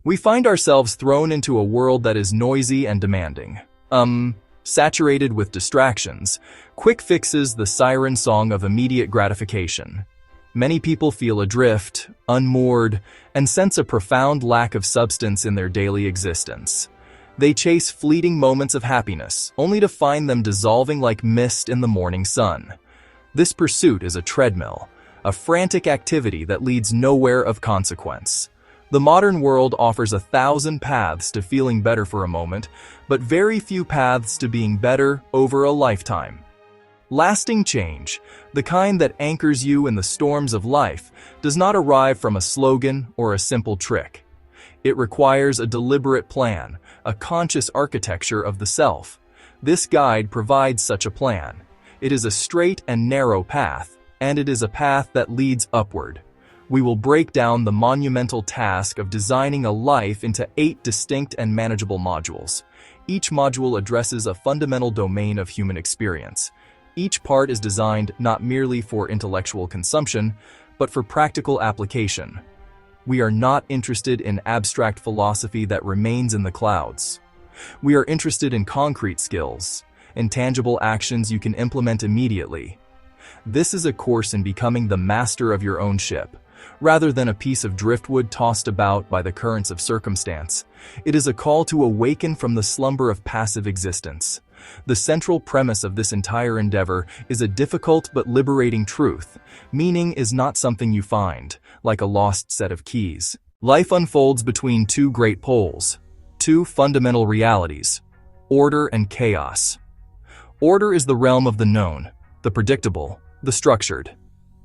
We find ourselves thrown into a world that is noisy and demanding. Saturated with distractions, quick fixes, the siren song of immediate gratification. Many people feel adrift, unmoored, and sense a profound lack of substance in their daily existence. They chase fleeting moments of happiness, only to find them dissolving like mist in the morning sun. This pursuit is a treadmill, a frantic activity that leads nowhere of consequence. The modern world offers 1,000 paths to feeling better for a moment, but very few paths to being better over a lifetime. Lasting change, the kind that anchors you in the storms of life, does not arrive from a slogan or a simple trick. It requires a deliberate plan, a conscious architecture of the self. This guide provides such a plan. It is a straight and narrow path, and it is a path that leads upward. We will break down the monumental task of designing a life into 8 distinct and manageable modules. Each module addresses a fundamental domain of human experience. Each part is designed not merely for intellectual consumption, but for practical application. We are not interested in abstract philosophy that remains in the clouds. We are interested in concrete skills, in tangible actions you can implement immediately. This is a course in becoming the master of your own ship, rather than a piece of driftwood tossed about by the currents of circumstance. It is a call to awaken from the slumber of passive existence. The central premise of this entire endeavor is a difficult but liberating truth. Meaning is not something you find, like a lost set of keys. Life unfolds between 2 great poles, 2 fundamental realities: order and chaos. Order is the realm of the known, the predictable, the structured.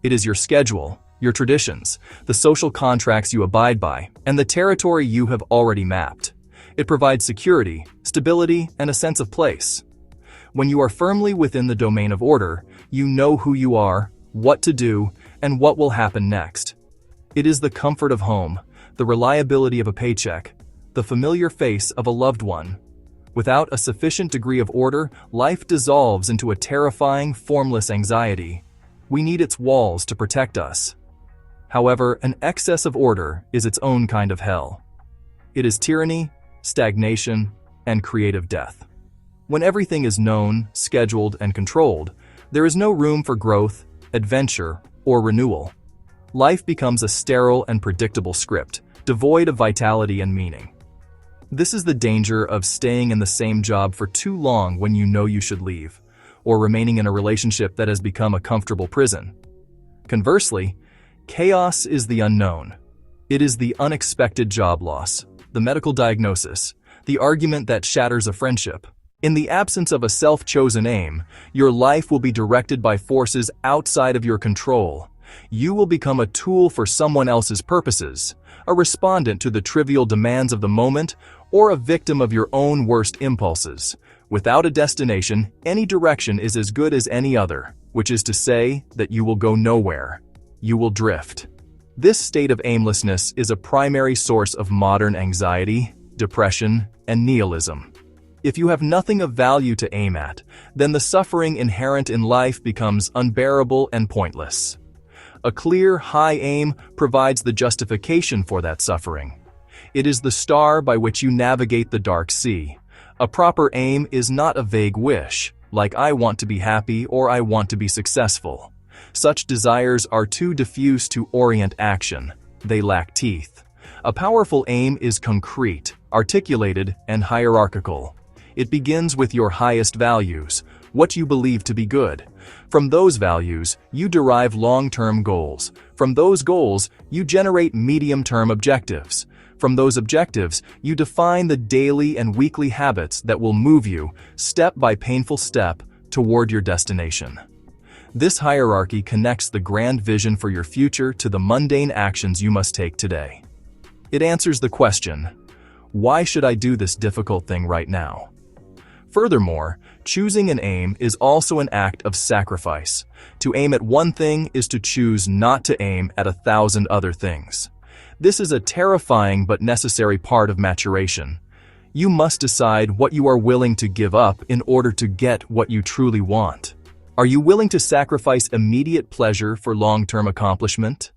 It is your schedule, your traditions, the social contracts you abide by, and the territory you have already mapped. It provides security, stability, and a sense of place. When you are firmly within the domain of order, you know who you are, what to do, and what will happen next. It is the comfort of home, the reliability of a paycheck, the familiar face of a loved one. Without a sufficient degree of order, life dissolves into a terrifying, formless anxiety. We need its walls to protect us. However, an excess of order is its own kind of hell. It is tyranny, stagnation, and creative death. When everything is known, scheduled, and controlled, there is no room for growth, adventure, or renewal. Life becomes a sterile and predictable script, devoid of vitality and meaning. This is the danger of staying in the same job for too long when you know you should leave, or remaining in a relationship that has become a comfortable prison. Conversely, chaos is the unknown. It is the unexpected job loss, the medical diagnosis, the argument that shatters a friendship. In the absence of a self-chosen aim, your life will be directed by forces outside of your control. You will become a tool for someone else's purposes, a respondent to the trivial demands of the moment, or a victim of your own worst impulses. Without a destination, any direction is as good as any other, which is to say that you will go nowhere. You will drift. This state of aimlessness is a primary source of modern anxiety, depression, and nihilism. If you have nothing of value to aim at, then the suffering inherent in life becomes unbearable and pointless. A clear, high aim provides the justification for that suffering. It is the star by which you navigate the dark sea. A proper aim is not a vague wish, like I want to be happy or I want to be successful. Such desires are too diffuse to orient action. They lack teeth. A powerful aim is concrete, articulated, and hierarchical. It begins with your highest values, what you believe to be good. From those values, you derive long-term goals. From those goals, you generate medium-term objectives. From those objectives, you define the daily and weekly habits that will move you, step by painful step, toward your destination. This hierarchy connects the grand vision for your future to the mundane actions you must take today. It answers the question, why should I do this difficult thing right now? Furthermore, choosing an aim is also an act of sacrifice. To aim at one thing is to choose not to aim at 1,000 other things. This is a terrifying but necessary part of maturation. You must decide what you are willing to give up in order to get what you truly want. Are you willing to sacrifice immediate pleasure for long-term accomplishment?